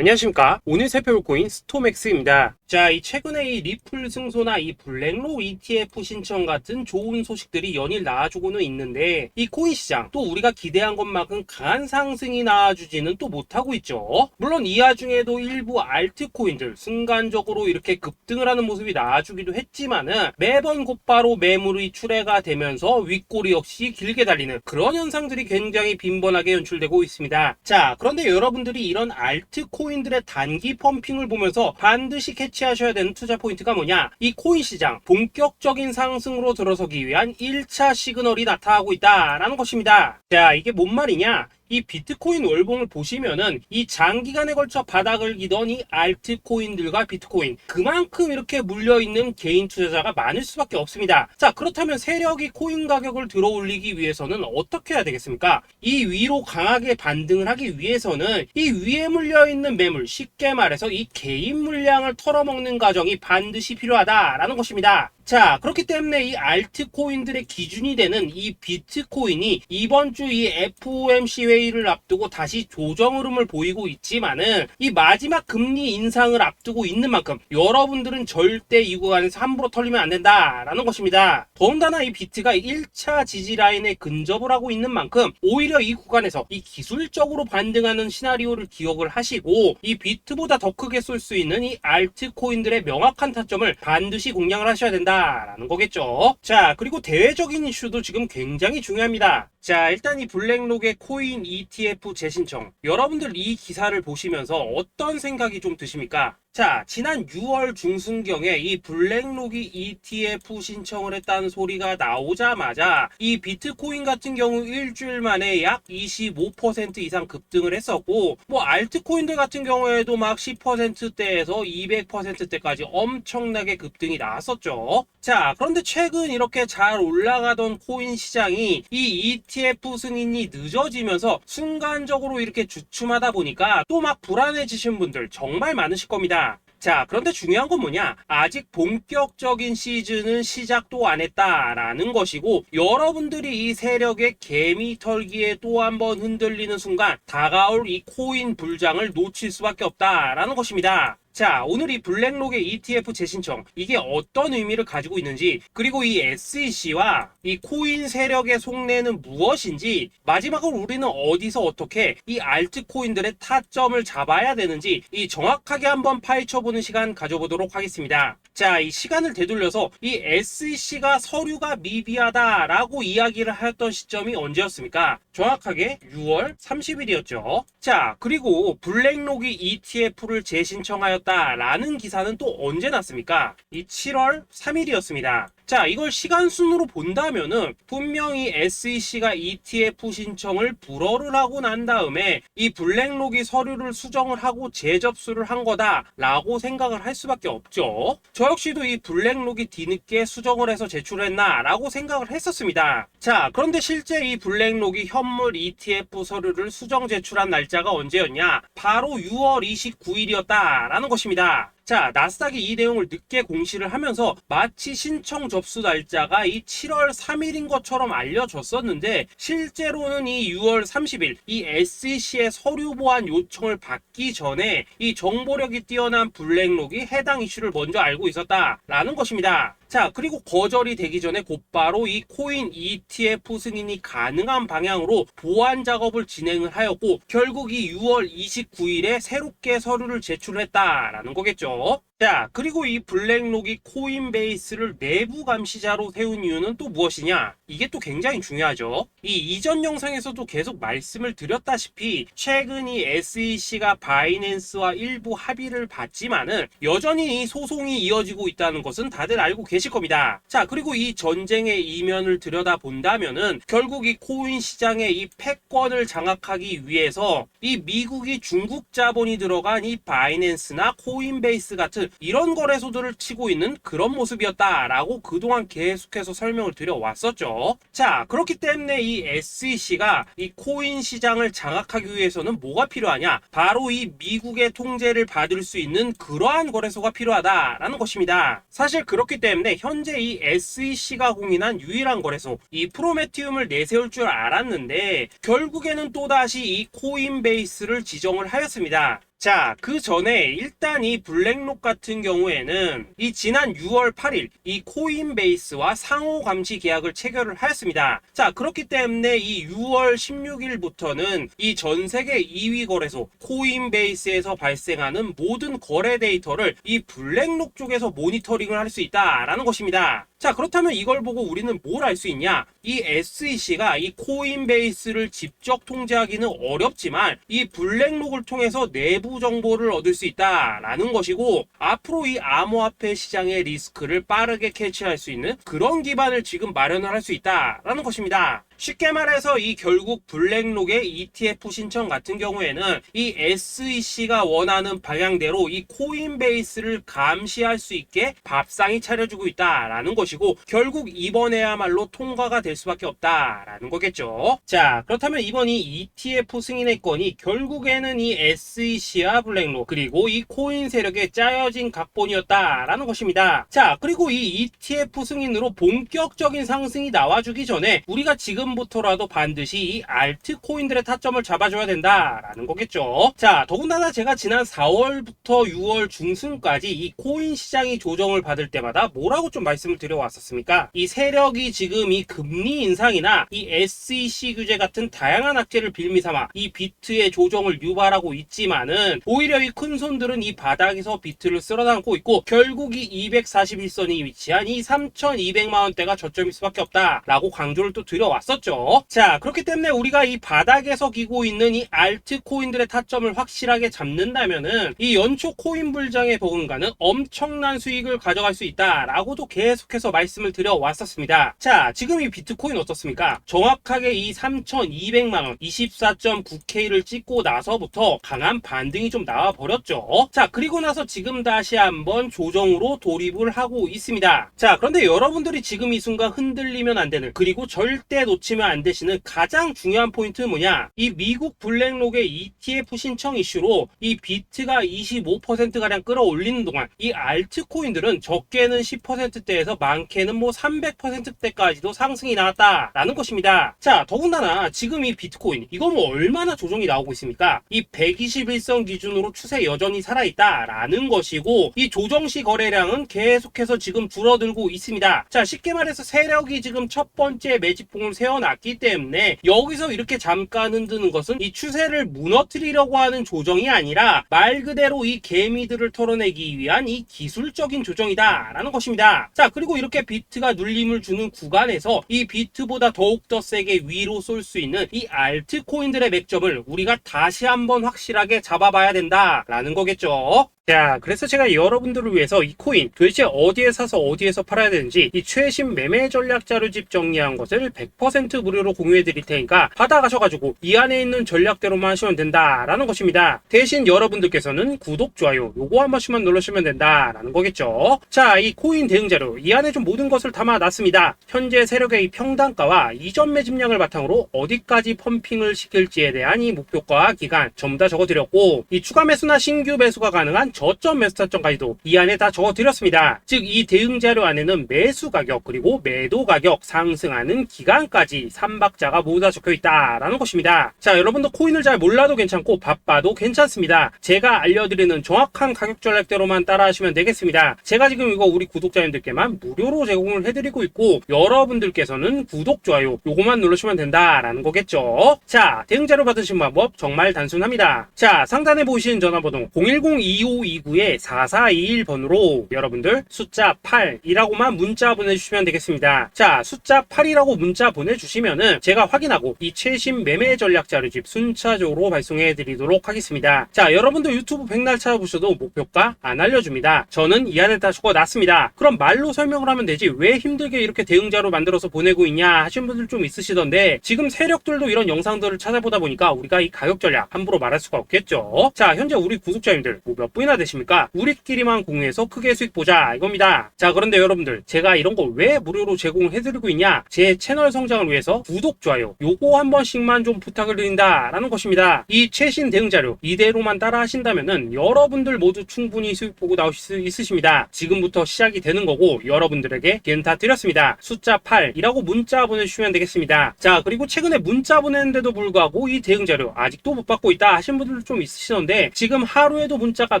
안녕하십니까. 오늘 살펴볼 코인 스톰엑스입니다. 자, 이 최근에 이 리플 승소나 이 블랙록 ETF 신청 같은 좋은 소식들이 연일 나와주고는 있는데, 이 코인 시장 또 우리가 기대한 것만큼 강한 상승이 나와주지는 또 못하고 있죠. 물론 이 와중에도 일부 알트코인들 순간적으로 이렇게 급등을 하는 모습이 나와주기도 했지만은 매번 곧바로 매물이 출회가 되면서 윗꼬리 역시 길게 달리는 그런 현상들이 굉장히 빈번하게 연출되고 있습니다. 자, 그런데 여러분들이 이런 알트코인들의 단기 펌핑을 보면서 반드시 캐치하셔야 되는 투자 포인트가 뭐냐? 이 코인 시장 본격적인 상승으로 들어서기 위한 1차 시그널이 나타나고 있다라는 것입니다. 자, 이게 뭔 말이냐? 이 비트코인 월봉을 보시면은 이 장기간에 걸쳐 바닥을 기던 이 알트코인들과 비트코인 그만큼 이렇게 물려있는 개인 투자자가 많을 수밖에 없습니다. 자, 그렇다면 세력이 코인 가격을 들어 올리기 위해서는 어떻게 해야 되겠습니까? 이 위로 강하게 반등을 하기 위해서는 이 위에 물려있는 매물, 쉽게 말해서 이 개인 물량을 털어먹는 과정이 반드시 필요하다라는 것입니다. 자, 그렇기 때문에 이 알트코인들의 기준이 되는 이 비트코인이 이번 주 이 FOMC 회의를 앞두고 다시 조정 흐름을 보이고 있지만은 이 마지막 금리 인상을 앞두고 있는 만큼 여러분들은 절대 이 구간에서 함부로 털리면 안 된다라는 것입니다. 더군다나 이 비트가 1차 지지 라인에 근접을 하고 있는 만큼 오히려 이 구간에서 이 기술적으로 반등하는 시나리오를 기억을 하시고 이 비트보다 더 크게 쏠 수 있는 이 알트코인들의 명확한 타점을 반드시 공략을 하셔야 된다 라는 거겠죠. 자, 그리고 대외적인 이슈도 지금 굉장히 중요합니다. 자, 일단 이 블랙록의 코인 ETF 재신청, 여러분들 이 기사를 보시면서 어떤 생각이 좀 드십니까? 자, 지난 6월 중순경에 이 블랙록이 ETF 신청을 했다는 소리가 나오자마자 이 비트코인 같은 경우 일주일 만에 약 25% 이상 급등을 했었고, 뭐 알트코인들 같은 경우에도 막 10%대에서 200%대까지 엄청나게 급등이 나왔었죠. 자, 그런데 최근 이렇게 잘 올라가던 코인 시장이 이 ETF 승인이 늦어지면서 순간적으로 이렇게 주춤하다 보니까 또 막 불안해지신 분들 정말 많으실 겁니다. 자, 그런데 중요한 건 뭐냐? 아직 본격적인 시즌은 시작도 안 했다라는 것이고, 여러분들이 이 세력의 개미 털기에 또 한 번 흔들리는 순간 다가올 이 코인 불장을 놓칠 수밖에 없다라는 것입니다. 자, 오늘 이 블랙록의 ETF 재신청, 이게 어떤 의미를 가지고 있는지, 그리고 이 SEC와 이 코인 세력의 속내는 무엇인지, 마지막으로 우리는 어디서 어떻게 이 알트코인들의 타점을 잡아야 되는지 이 정확하게 한번 파헤쳐보는 시간 가져보도록 하겠습니다. 자, 이 시간을 되돌려서 이 SEC가 서류가 미비하다라고 이야기를 하였던 시점이 언제였습니까? 정확하게 6월 30일이었죠. 자, 그리고 블랙록이 ETF를 재신청하였다라는 기사는 또 언제 났습니까? 이 7월 3일이었습니다. 자, 이걸 시간순으로 본다면은 분명히 SEC가 ETF 신청을 불허를 하고 난 다음에 이 블랙록이 서류를 수정을 하고 재접수를 한 거다라고 생각을 할 수밖에 없죠. 저 역시도 이 블랙록이 뒤늦게 수정을 해서 제출했나라고 생각을 했었습니다. 자, 그런데 실제 이 블랙록이 현물 ETF 서류를 수정 제출한 날짜가 언제였냐? 바로 6월 29일이었다라는 것입니다. 자, 나스닥이 이 내용을 늦게 공시를 하면서 마치 신청 접수 날짜가 이 7월 3일인 것처럼 알려졌었는데, 실제로는 이 6월 30일 이 SEC의 서류 보완 요청을 받기 전에 이 정보력이 뛰어난 블랙록이 해당 이슈를 먼저 알고 있었다라는 것입니다. 자, 그리고 거절이 되기 전에 곧바로 이 코인 ETF 승인이 가능한 방향으로 보완 작업을 진행을 하였고, 결국 이 6월 29일에 새롭게 서류를 제출했다라는 거겠죠. 자, 그리고 이 블랙록이 코인베이스를 내부 감시자로 세운 이유는 또 무엇이냐? 이게 또 굉장히 중요하죠. 이 이전 영상에서도 계속 말씀을 드렸다시피 최근 이 SEC가 바이낸스와 일부 합의를 봤지만은 여전히 이 소송이 이어지고 있다는 것은 다들 알고 계실 겁니다. 자, 그리고 이 전쟁의 이면을 들여다본다면은 결국 이 코인 시장의 이 패권을 장악하기 위해서 이 미국이 중국 자본이 들어간 이 바이낸스나 코인베이스 같은 이런 거래소들을 치고 있는 그런 모습이었다라고 그동안 계속해서 설명을 드려왔었죠. 자, 그렇기 때문에 이 SEC가 이 코인 시장을 장악하기 위해서는 뭐가 필요하냐? 바로 이 미국의 통제를 받을 수 있는 그러한 거래소가 필요하다라는 것입니다. 사실 그렇기 때문에 현재 이 SEC가 공인한 유일한 거래소, 이 프로메티움을 내세울 줄 알았는데 결국에는 또다시 이 코인베이스를 지정을 하였습니다. 자, 그 전에 일단 이 블랙록 같은 경우에는 이 지난 6월 8일 이 코인베이스와 상호 감시 계약을 체결을 하였습니다. 자, 그렇기 때문에 이 6월 16일부터는 이 전 세계 2위 거래소 코인베이스에서 발생하는 모든 거래 데이터를 이 블랙록 쪽에서 모니터링을 할 수 있다라는 것입니다. 자, 그렇다면 이걸 보고 우리는 뭘 알 수 있냐? 이 SEC가 이 코인베이스를 직접 통제하기는 어렵지만 이 블랙록을 통해서 내부 정보를 얻을 수 있다라는 것이고, 앞으로 이 암호화폐 시장의 리스크를 빠르게 캐치할 수 있는 그런 기반을 지금 마련을 할 수 있다라는 것입니다. 쉽게 말해서 이 결국 블랙록의 ETF 신청 같은 경우에는 이 SEC가 원하는 방향대로 이 코인베이스를 감시할 수 있게 밥상이 차려주고 있다라는 것이고, 결국 이번에야말로 통과가 될 수밖에 없다라는 거겠죠. 자, 그렇다면 이번 이 ETF 승인의 건이 결국에는 이 SEC와 블랙록 그리고 이 코인 세력에 짜여진 각본이었다라는 것입니다. 자, 그리고 이 ETF 승인으로 본격적인 상승이 나와주기 전에 우리가 지금부터라도 반드시 이 알트코인들의 타점을 잡아줘야 된다라는 거겠죠. 자, 더군다나 제가 지난 4월부터 6월 중순까지 이 코인 시장이 조정을 받을 때마다 뭐라고 좀 말씀을 드려왔었습니까? 이 세력이 지금 이 금리 인상이나 이 SEC 규제 같은 다양한 악재를 빌미삼아 이 비트의 조정을 유발하고 있지만은, 오히려 이 큰 손들은 이 바닥에서 비트를 쓸어담고 있고, 결국 이 241선이 위치한 이 3,200만원대가 저점일 수밖에 없다라고 강조를 또 드려왔었죠. 자, 그렇기 때문에 우리가 이 바닥에서 기고 있는 이 알트코인들의 타점을 확실하게 잡는다면은 이 연초 코인 불장에 버금가는 엄청난 수익을 가져갈 수 있다라고도 계속해서 말씀을 드려왔었습니다. 자, 지금 이 비트코인 어떻습니까? 정확하게 이 3,200만원 24.9K를 찍고 나서부터 강한 반등이 좀 나와버렸죠. 자, 그리고 나서 지금 다시 한번 조정으로 돌입을 하고 있습니다. 자, 그런데 여러분들이 지금 이 순간 흔들리면 안 되는, 그리고 절대 놓치면 안 되시는 가장 중요한 포인트는 뭐냐? 이 미국 블랙록의 ETF 신청 이슈로 이 비트가 25%가량 끌어올리는 동안 이 알트코인들은 적게는 10%대에서 많게는 뭐 300%대까지도 상승이 나왔다라는 것입니다. 자, 더군다나 지금 이 비트코인 이거 뭐 얼마나 조정이 나오고 있습니까? 이 121선 기준으로 추세 여전히 살아있다라는 것이고, 이 조정시 거래량은 계속해서 지금 줄어들고 있습니다. 자, 쉽게 말해서 세력이 지금 첫 번째 매집봉을 세워놨기 때문에 여기서 이렇게 잠깐 흔드는 것은 이 추세를 무너뜨리려고 하는 조정이 아니라 말 그대로 이 개미들을 털어내기 위한 이 기술적인 조정이다 라는 것입니다. 자, 그리고 이렇게 비트가 눌림을 주는 구간에서 이 비트보다 더욱더 세게 위로 쏠 수 있는 이 알트코인들의 맥점을 우리가 다시 한번 확실하게 잡아봐야 된다 라는 거겠죠. 자, 그래서 제가 여러분들을 위해서 이 코인 도대체 어디에 사서 어디에서 팔아야 되는지 이 최신 매매 전략 자료집 정리한 것을 100% 무료로 공유해 드릴 테니까 받아가셔가지고 이 안에 있는 전략대로만 하시면 된다라는 것입니다. 대신 여러분들께서는 구독, 좋아요 요거 한 번씩만 눌러주시면 된다라는 거겠죠. 자, 이 코인 대응 자료 이 안에 좀 모든 것을 담아놨습니다. 현재 세력의 이 평단가와 이전 매집량을 바탕으로 어디까지 펌핑을 시킬지에 대한 이 목표가 기간 전부 다 적어드렸고, 이 추가 매수나 신규 매수가 가능한 저점 매수 타점까지도 이 안에 다 적어드렸습니다. 즉 이 대응 자료 안에는 매수 가격 그리고 매도 가격, 상승하는 기간까지 3박자가 모두 다 적혀있다라는 것입니다. 자, 여러분도 코인을 잘 몰라도 괜찮고 바빠도 괜찮습니다. 제가 알려드리는 정확한 가격 전략대로만 따라하시면 되겠습니다. 제가 지금 이거 우리 구독자님들께만 무료로 제공을 해드리고 있고, 여러분들께서는 구독, 좋아요 요거만 누르시면 된다라는 거겠죠. 자, 대응 자료 받으신 방법 정말 단순합니다. 자, 상단에 보이시는 전화번호 010-2529-4421번으로 여러분들 숫자 8이라고만 문자 보내주시면 되겠습니다. 자, 숫자 8이라고 문자 보내주시면은 제가 확인하고 이 최신 매매 전략 자료집 순차적으로 발송해 드리도록 하겠습니다. 자, 여러분도 유튜브 백날 찾아보셔도 목표가 안 알려줍니다. 저는 이 안에 다 적어놨습니다. 그럼 말로 설명을 하면 되지 왜 힘들게 이렇게 대응 자료 만들어서 보내고 있냐 하신 분들 좀 있으시던데, 지금 세력들도 이런 영상들을 찾아보다 보니까 우리가 이 가격 전략 함부로 말할 수가 없겠죠. 자, 현재 우리 구독자님들 몇 분이나 얼마나 되십니까? 우리끼리만 공유해서 크게 수익 보자 이겁니다. 자, 그런데 여러분들, 제가 이런 거 왜 무료로 제공을 해드리고 있냐? 제 채널 성장을 위해서 구독, 좋아요 요거 한 번씩만 좀 부탁을 드린다 라는 것입니다. 이 최신 대응 자료 이대로만 따라 하신다면은 여러분들 모두 충분히 수익 보고 나오실 수 있으십니다. 지금부터 시작이 되는 거고, 여러분들에게 기회는 다 드렸습니다. 숫자 8이라고 문자 보내주시면 되겠습니다. 자, 그리고 최근에 문자 보냈는데도 불구하고 이 대응 자료 아직도 못 받고 있다 하신 분들도 좀 있으시던데, 지금 하루에도 문자가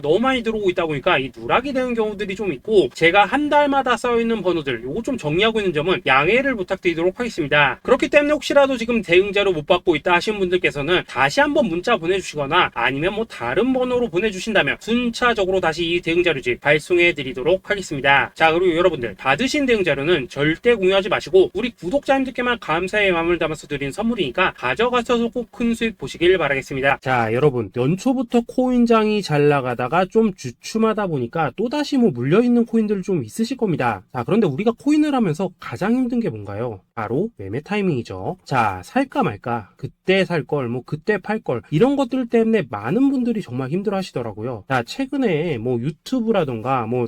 너무 많이 들어오고 있다 보니까 이 누락이 되는 경우들이 좀 있고, 제가 한 달마다 쌓여있는 번호들 요거 좀 정리하고 있는 점은 양해를 부탁드리도록 하겠습니다. 그렇기 때문에 혹시라도 지금 대응 자료 못 받고 있다 하신 분들께서는 다시 한번 문자 보내주시거나 아니면 뭐 다른 번호로 보내주신다면 순차적으로 다시 이 대응 자료집 발송해 드리도록 하겠습니다. 자, 그리고 여러분들, 받으신 대응 자료는 절대 공유하지 마시고 우리 구독자님들께만 감사의 마음을 담아서 드린 선물이니까 가져가셔서 꼭 큰 수익 보시길 바라겠습니다. 자, 여러분, 연초부터 코인장이 잘 나가다가 좀 주춤하다 보니까 또다시 뭐 물려있는 코인들 좀 있으실 겁니다. 자, 그런데 우리가 코인을 하면서 가장 힘든 게 뭔가요? 바로 매매 타이밍이죠. 자, 살까 말까, 그때 살 걸, 뭐 그때 팔 걸, 이런 것들 때문에 많은 분들이 정말 힘들어 하시더라고요. 자, 최근에 뭐 유튜브라던가 뭐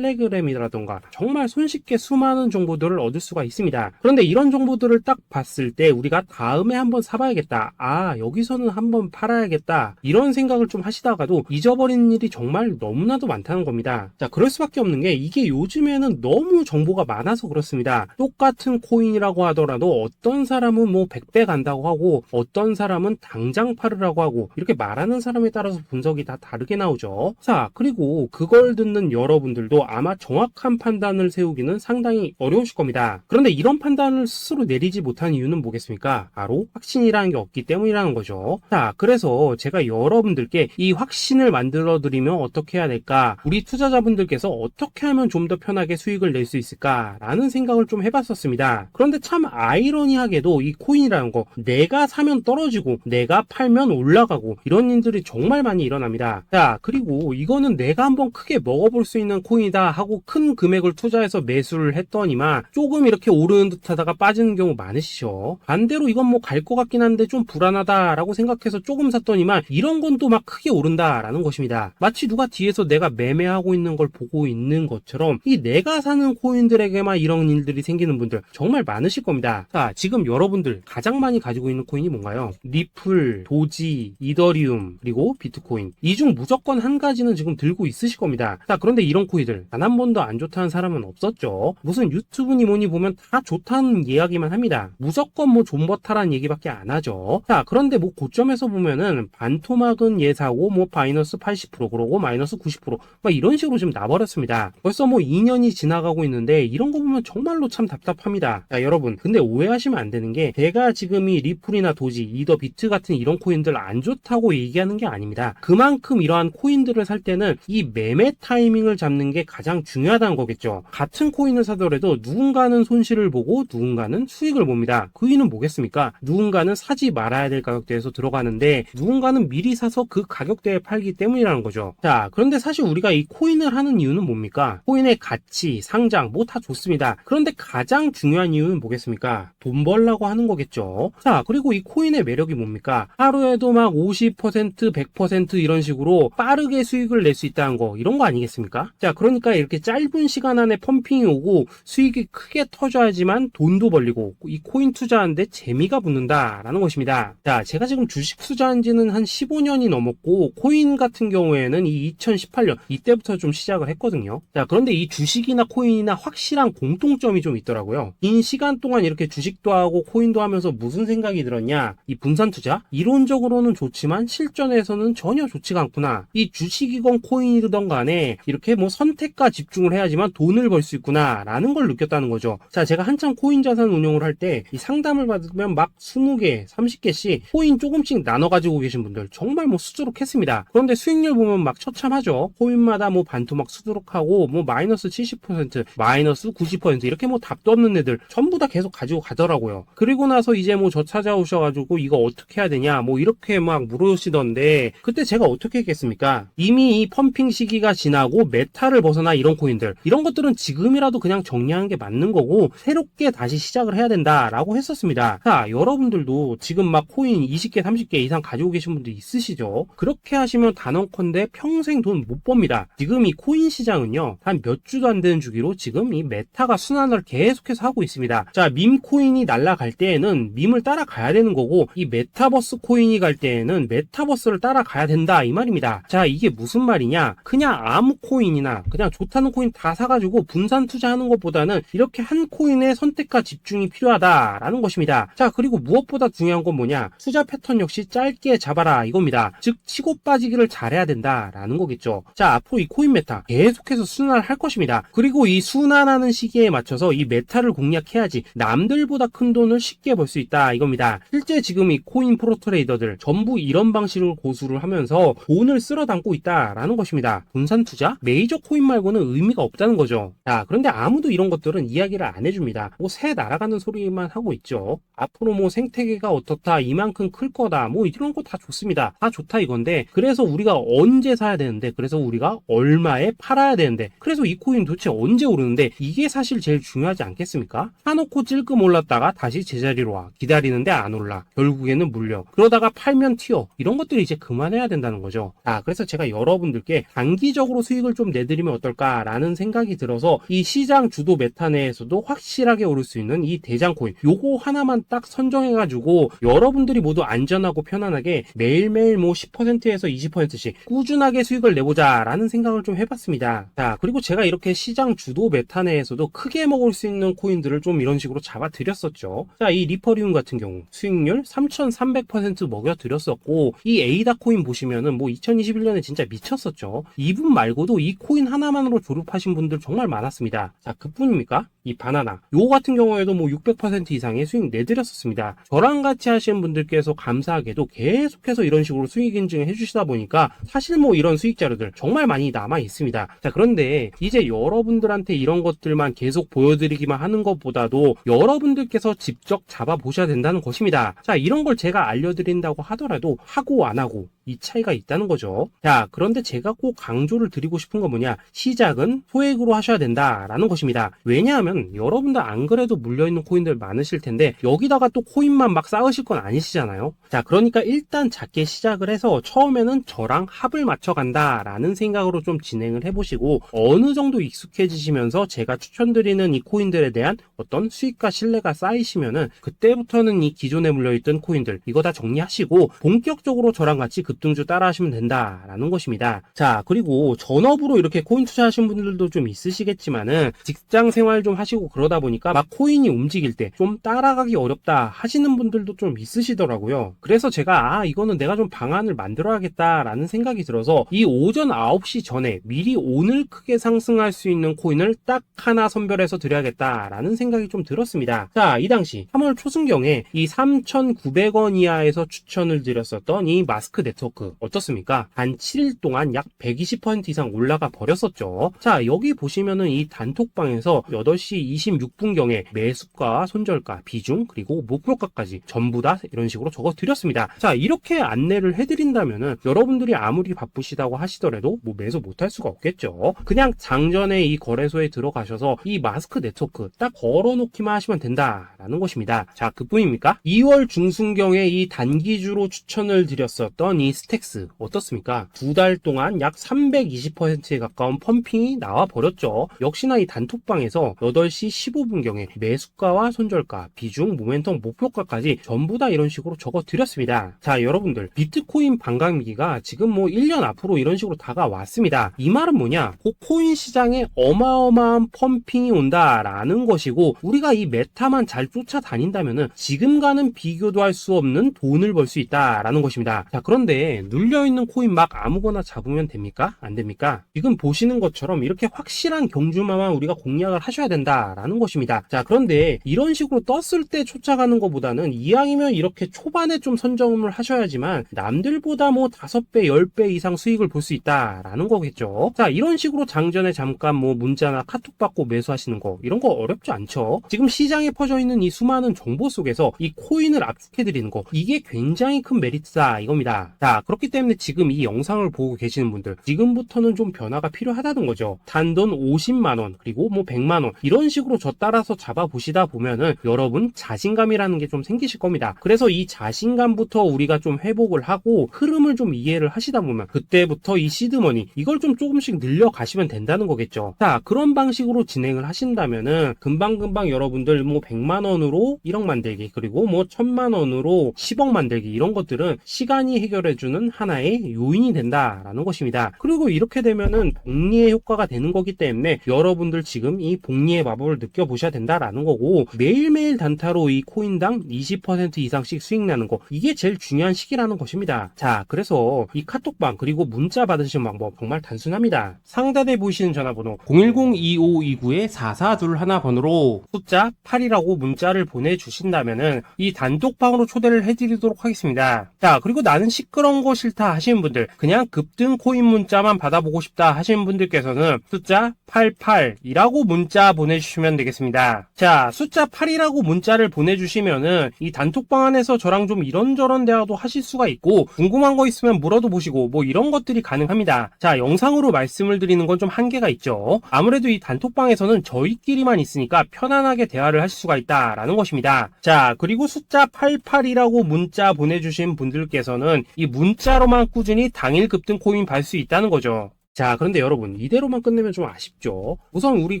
텔레그램이라던가 정말 손쉽게 수많은 정보들을 얻을 수가 있습니다. 그런데 이런 정보들을 딱 봤을 때 우리가 다음에 한번 사봐야겠다, 아 여기서는 한번 팔아야겠다, 이런 생각을 좀 하시다가도 잊어버리는 일이 정말 너무나도 많다는 겁니다. 자, 그럴 수밖에 없는 게, 이게 요즘에는 너무 정보가 많아서 그렇습니다. 똑같은 코인이라고 하더라도 어떤 사람은 뭐 100배 간다고 하고 어떤 사람은 당장 팔으라고 하고, 이렇게 말하는 사람에 따라서 분석이 다 다르게 나오죠. 자, 그리고 그걸 듣는 여러분들도 아마 정확한 판단을 세우기는 상당히 어려우실 겁니다. 그런데 이런 판단을 스스로 내리지 못한 이유는 뭐겠습니까? 바로 확신이라는 게 없기 때문이라는 거죠. 자, 그래서 제가 여러분들께 이 확신을 만들어 드리면 어떻게 해야 될까, 우리 투자자분들께서 어떻게 하면 좀 더 편하게 수익을 낼 수 있을까 라는 생각을 좀 해봤었습니다. 그런데 참 아이러니하게도 이 코인이라는 거, 내가 사면 떨어지고 내가 팔면 올라가고 이런 일들이 정말 많이 일어납니다. 자, 그리고 이거는 내가 한번 크게 먹어볼 수 있는 코인이다 하고 큰 금액을 투자해서 매수를 했더니만 조금 이렇게 오르는 듯 하다가 빠지는 경우 많으시죠. 반대로 이건 뭐 갈 것 같긴 한데 좀 불안하다 라고 생각해서 조금 샀더니만 이런 건 또 막 크게 오른다 라는 것입니다. 마치 누가 뒤에서 내가 매매하고 있는 걸 보고 있는 것처럼 이 내가 사는 코인들에게만 이런 일들이 생기는 분들 정말 많으실 겁니다. 자, 지금 여러분들 가장 많이 가지고 있는 코인이 뭔가요? 리플, 도지, 이더리움, 그리고 비트코인. 이 중 무조건 한 가지는 지금 들고 있으실 겁니다. 자, 그런데 이런 코인들 단 한 번도 안 좋다는 사람은 없었죠. 무슨 유튜브니 뭐니 보면 다 좋다는 이야기만 합니다. 무조건 뭐 존버타라는 얘기밖에 안 하죠. 자, 그런데 뭐 고점에서 보면은 반토막은 예사고 뭐 마이너스 80% 그러고 마이너스 90% 막 이런 식으로 지금 나버렸습니다. 벌써 뭐 2년이 지나가고 있는데 이런 거 보면 정말로 참 답답합니다. 자, 여러분, 근데 오해하시면 안 되는 게, 제가 지금 이 리플이나 도지, 이더, 비트 같은 이런 코인들 안 좋다고 얘기하는 게 아닙니다. 그만큼 이러한 코인들을 살 때는 이 매매 타이밍을 잡는 게 가장 중요하다는 거겠죠. 같은 코인을 사더라도 누군가는 손실을 보고 누군가는 수익을 봅니다. 그 이유는 뭐겠습니까? 누군가는 사지 말아야 될 가격대에서 들어가는데 누군가는 미리 사서 그 가격대에 팔기 때문이라는 거죠. 자, 그런데 사실 우리가 이 코인을 하는 이유는 뭡니까? 코인의 가치, 상장 뭐 다 좋습니다. 그런데 가장 중요한 이유는 뭐겠습니까? 돈 벌라고 하는 거겠죠. 자, 그리고 이 코인의 매력이 뭡니까? 하루에도 막 50%, 100% 이런 식으로 빠르게 수익을 낼 수 있다는 거, 이런 거 아니겠습니까? 자, 그러니까 이렇게 짧은 시간 안에 펌핑이 오고 수익이 크게 터져야지만 돈도 벌리고 이 코인 투자하는데 재미가 붙는다라는 것입니다. 자, 제가 지금 주식 투자한 지는 한 15년이 넘었고, 코인 같은 경우에는 이 2018년 이때부터 좀 시작을 했거든요. 자, 그런데 이 주식이나 코인이나 확실한 공통점이 좀 있더라고요. 긴 시간 동안 이렇게 주식도 하고 코인도 하면서 무슨 생각이 들었냐? 이 분산 투자? 이론적으로는 좋지만 실전에서는 전혀 좋지가 않구나. 이 주식이건 코인이든 간에 이렇게 뭐 선택과 집중을 해야지만 돈을 벌 수 있구나 라는 걸 느꼈다는 거죠. 자, 제가 한창 코인 자산 운용을 할 때 이 상담을 받으면 막 20개, 30개씩 코인 조금씩 나눠 가지고 계신 분들 정말 뭐 수두룩했습니다. 그런데 수익률 보면 막 처참하죠. 코인마다 뭐 반토막 수두룩하고 뭐 마이너스 70%, 마이너스 90% 이렇게 뭐 답도 없는 애들 전부 다 계속 가지고 가더라고요. 그리고 나서 이제 뭐 저 찾아오셔가지고 이거 어떻게 해야 되냐 뭐 이렇게 막 물으시던데, 그때 제가 어떻게 했겠습니까? 이미 이 펌핑 시기가 지나고 메타를 벗어나 이런 코인들, 이런 것들은 지금이라도 그냥 정리하는 게 맞는 거고 새롭게 다시 시작을 해야 된다라고 했었습니다. 자, 여러분들도 지금 막 코인 20개, 30개 이상 가지고 계신 분들 있으시죠? 그렇게 하시면 단언컨대 평생 평생 돈 못 법니다. 지금 이 코인 시장은요, 한 몇 주도 안 되는 주기로 지금 이 메타가 순환을 계속해서 하고 있습니다. 자, 밈 코인이 날아갈 때에는 밈을 따라가야 되는 거고, 이 메타버스 코인이 갈 때에는 메타버스를 따라가야 된다, 이 말입니다. 자, 이게 무슨 말이냐? 그냥 아무 코인이나 그냥 좋다는 코인 다 사가지고 분산 투자하는 것보다는 이렇게 한 코인의 선택과 집중이 필요하다라는 것입니다. 자, 그리고 무엇보다 중요한 건 뭐냐? 투자 패턴 역시 짧게 잡아라, 이겁니다. 즉 치고 빠지기를 잘해야 된다라는 거겠죠. 자, 앞으로 이 코인 메타 계속해서 순환할 것입니다. 그리고 이 순환하는 시기에 맞춰서 이 메타를 공략해야지 남들보다 큰 돈을 쉽게 벌 수 있다, 이겁니다. 실제 지금 이 코인 프로 트레이더들 전부 이런 방식으로 고수를 하면서 돈을 쓸어 담고 있다라는 것입니다. 분산 투자? 메이저 코인 말고는 의미가 없다는 거죠. 자, 그런데 아무도 이런 것들은 이야기를 안 해줍니다. 뭐 새 날아가는 소리만 하고 있죠. 앞으로 뭐 생태계가 어떻다, 이만큼 클 거다, 뭐 이런 거 다 좋습니다. 다 좋다 이건데, 그래서 우리가 언제 사야 되는데, 그래서 우리가 얼마에 팔아야 되는데, 그래서 이 코인 도대체 언제 오르는데, 이게 사실 제일 중요하지 않겠습니까? 사놓고 찔끔 올랐다가 다시 제자리로 와, 기다리는데 안 올라, 결국에는 물려, 그러다가 팔면 튀어, 이런 것들을 이제 그만해야 된다는 거죠. 자, 그래서 제가 여러분들께 단기적으로 수익을 좀 내드리면 어떨까라는 생각이 들어서 이 시장 주도 메타 내에서도 확실하게 오를 수 있는 이 대장 코인, 요거 하나만 딱 선정해가지고 여러분들이 모두 안전하고 편안하게 매일매일 뭐 10%에서 20%씩 꾸준하게 수익을 내보자 라는 생각을 좀 해봤습니다. 자, 그리고 제가 이렇게 시장 주도 메타 내에서도 크게 먹을 수 있는 코인들을 좀 이런 식으로 잡아드렸었죠. 자, 이 리퍼리움 같은 경우 수익률 3300% 먹여드렸었고, 이 에이다 코인 보시면은 뭐 2021년에 진짜 미쳤었죠. 이분 말고도 이 코인 하나만으로 졸업하신 분들 정말 많았습니다. 자, 그뿐입니까? 이 바나나 요 같은 경우에도 뭐 600% 이상의 수익 내드렸었습니다. 저랑 같이 하시는 분들께서 감사하게도 계속해서 이런 식으로 수익 인증을 해주시다 보니까 사실 뭐 이런 수익 자료들 정말 많이 남아 있습니다. 자, 그런데 이제 여러분들한테 이런 것들만 계속 보여드리기만 하는 것보다도 여러분들께서 직접 잡아보셔야 된다는 것입니다. 자, 이런 걸 제가 알려드린다고 하더라도 하고 안 하고 이 차이가 있다는 거죠. 자, 그런데 제가 꼭 강조를 드리고 싶은 건 뭐냐? 시작은 소액으로 하셔야 된다라는 것입니다. 왜냐하면 여러분들 안 그래도 물려있는 코인들 많으실 텐데 여기다가 또 코인만 막 쌓으실 건 아니시잖아요. 자, 그러니까 일단 작게 시작을 해서 처음에는 저랑 합을 맞춰간다라는 생각으로 좀 진행을 해보시고, 어느 정도 익숙해지시면서 제가 추천드리는 이 코인들에 대한 어떤 수익과 신뢰가 쌓이시면은 그때부터는 이 기존에 물려있던 코인들 이거 다 정리하시고 본격적으로 저랑 같이 급등주 따라 하시면 된다라는 것입니다. 자, 그리고 전업으로 이렇게 코인 투자하신 분들도 좀 있으시겠지만은 직장 생활 좀 하시고 그러다 보니까 막 코인이 움직일 때 좀 따라가기 어렵다 하시는 분들도 좀 있으시더라고요. 그래서 제가 이거는 내가 좀 방안을 만들어야겠다라는 생각이 들어서 이 오전 9시 전에 미리 오늘 크게 상승할 수 있는 코인을 딱 하나 선별해서 드려야겠다라는 생각이 좀 들었습니다. 자, 이 당시 3월 초순경에 이 3,900원 이하에서 추천을 드렸었던 이 마스크 네트워크 어떻습니까? 단 7일 동안 약 120% 이상 올라가 버렸었죠. 자, 여기 보시면은 이 단톡방에서 8시 26분경에 매수가, 손절가, 비중, 그리고 목표가까지 전부 다 이런 식으로 적어 드렸습니다. 자, 이렇게 안내를 해드린다면은 여러분들이 아무리 바쁘시다고 하시더라도 뭐 매수 못할 수가 없겠죠. 그냥 장전에 이 거래소에 들어가셔서 이 마스크 네트워크 딱 걸어놓기만 하시면 된다라는 것입니다. 자, 그뿐입니까? 2월 중순경에 이 단기주로 추천을 드렸었던 이 스택스 어떻습니까? 2달 동안 약 320%에 가까운 펌핑이 나와 버렸죠. 역시나 이 단톡방에서 8시 15분경에 매수가와 손절가, 비중, 모멘텀, 목표가까지 전부 다 이런 식으로 적어 드렸습니다. 자, 여러분들 비트코인 반감기가 지금 뭐 1년 앞으로 이런 식으로 다가왔습니다. 이 말은 뭐냐? 코인 시장에 어마어마한 펌핑이 온다라는 것이고, 우리가 이 메타만 잘 쫓아다닌다면은 지금과는 비교도 할 수 없는 돈을 벌 수 있다라는 것입니다. 자, 그런데 눌려있는 코인 막 아무거나 잡으면 됩니까? 안 됩니까? 지금 보시는 것처럼 이렇게 확실한 경주마만 우리가 공략을 하셔야 된다라는 것입니다. 자, 그런데 이런 식으로 떴을 때 쫓아가는 것보다는 이왕이면 이렇게 초반에 좀 선점을 하셔야지만 남들보다 뭐 5배, 10배 이상 수익을 볼 수 있다라는 거겠죠. 자, 이런 식으로 장전에 잠깐 뭐 문자나 카톡 받고 매수하시는 거 이런 거 어렵지 않죠. 지금 시장에 퍼져 있는 이 수많은 정보 속에서 이 코인을 압축해드리는 거, 이게 굉장히 큰 메리트다 이겁니다. 자, 그렇기 때문에 지금 이 영상을 보고 계시는 분들 지금부터는 좀 변화가 필요하다는 거죠. 단돈 50만원 그리고 뭐 100만원 이런 이런 식으로 저 따라서 잡아보시다 보면은 여러분 자신감이라는 게 좀 생기실 겁니다. 그래서 이 자신감부터 우리가 좀 회복을 하고 흐름을 좀 이해를 하시다 보면 그때부터 이 시드머니 이걸 좀 조금씩 늘려가시면 된다는 거겠죠. 자, 그런 방식으로 진행을 하신다면은 금방금방 여러분들 뭐 100만원으로 1억 만들기, 그리고 뭐 1000만원으로 10억 만들기, 이런 것들은 시간이 해결해주는 하나의 요인이 된다라는 것입니다. 그리고 이렇게 되면은 복리의 효과가 되는 거기 때문에 여러분들 지금 이 복리의 마법을 느껴보셔야 된다라는 거고, 매일매일 단타로 이 코인당 20% 이상씩 수익 나는 거, 이게 제일 중요한 시기라는 것입니다. 자, 그래서 이 카톡방 그리고 문자 받으시는 방법 정말 단순합니다. 상단에 보이시는 전화번호 010-2529-4421 번호로 숫자 8이라고 문자를 보내주신다면은 이 단톡방으로 초대를 해드리도록 하겠습니다. 자, 그리고 나는 시끄러운 거 싫다 하시는 분들, 그냥 급등 코인 문자만 받아보고 싶다 하시는 분들께서는 숫자 88이라고 문자 보내주시면 되겠습니다. 자, 숫자 8이라고 문자를 보내주시면은 이 단톡방 안에서 저랑 좀 이런저런 대화도 하실 수가 있고, 궁금한 거 있으면 물어도 보시고 뭐 이런 것들이 가능합니다. 자, 영상으로 말씀을 드리는 건 좀 한계가 있죠. 아무래도 이 단톡방에서는 저희끼리만 있으니까 편안하게 대화를 하실 수가 있다라는 것입니다. 자, 그리고 숫자 88이라고 문자 보내주신 분들께서는 이 문자로만 꾸준히 당일 급등 코인 받을 수 있다는 거죠. 자, 그런데 여러분, 이대로만 끝내면 좀 아쉽죠. 우선 우리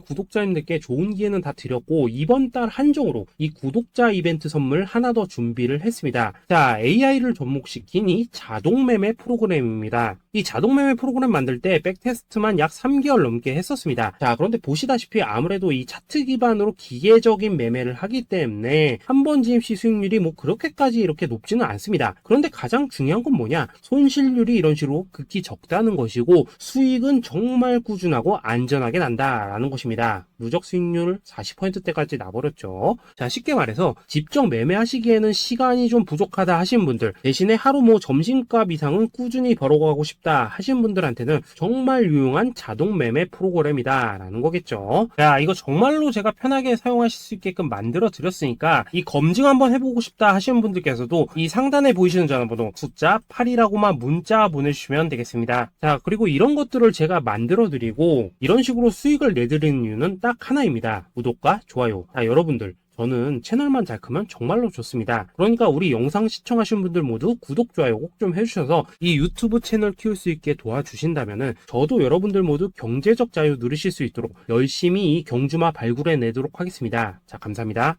구독자님들께 좋은 기회는 다 드렸고, 이번 달 한정으로 이 구독자 이벤트 선물 하나 더 준비를 했습니다. 자, AI를 접목시킨 이 자동매매 프로그램입니다. 이 자동매매 프로그램 만들 때 백테스트만 약 3개월 넘게 했었습니다. 자, 그런데 보시다시피 아무래도 이 차트 기반으로 기계적인 매매를 하기 때문에 한 번 진입 시 수익률이 뭐 그렇게까지 이렇게 높지는 않습니다. 그런데 가장 중요한 건 뭐냐? 손실률이 이런 식으로 극히 적다는 것이고, 수익은 정말 꾸준하고 안전하게 난다라는 것입니다. 누적 수익률 40%대까지 나버렸죠. 자, 쉽게 말해서 직접 매매하시기에는 시간이 좀 부족하다 하신 분들, 대신에 하루 뭐 점심값 이상은 꾸준히 벌어가고 싶다 하신 분들한테는 정말 유용한 자동 매매 프로그램이다라는 거겠죠. 자, 이거 정말로 제가 편하게 사용하실 수 있게끔 만들어 드렸으니까 이 검증 한번 해보고 싶다 하시는 분들께서도 이 상단에 보이시는 전화번호 숫자 8이라고만 문자 보내주시면 되겠습니다. 자, 그리고 이런 것들을 제가 만들어 드리고 이런 식으로 수익을 내드리는 이유는 딱 하나입니다. 구독과 좋아요. 자, 여러분들, 저는 채널만 잘 크면 정말로 좋습니다. 그러니까 우리 영상 시청하신 분들 모두 구독, 좋아요 꼭 좀 해주셔서 이 유튜브 채널 키울 수 있게 도와주신다면은 저도 여러분들 모두 경제적 자유 누리실 수 있도록 열심히 이 경주마 발굴해 내도록 하겠습니다. 자, 감사합니다.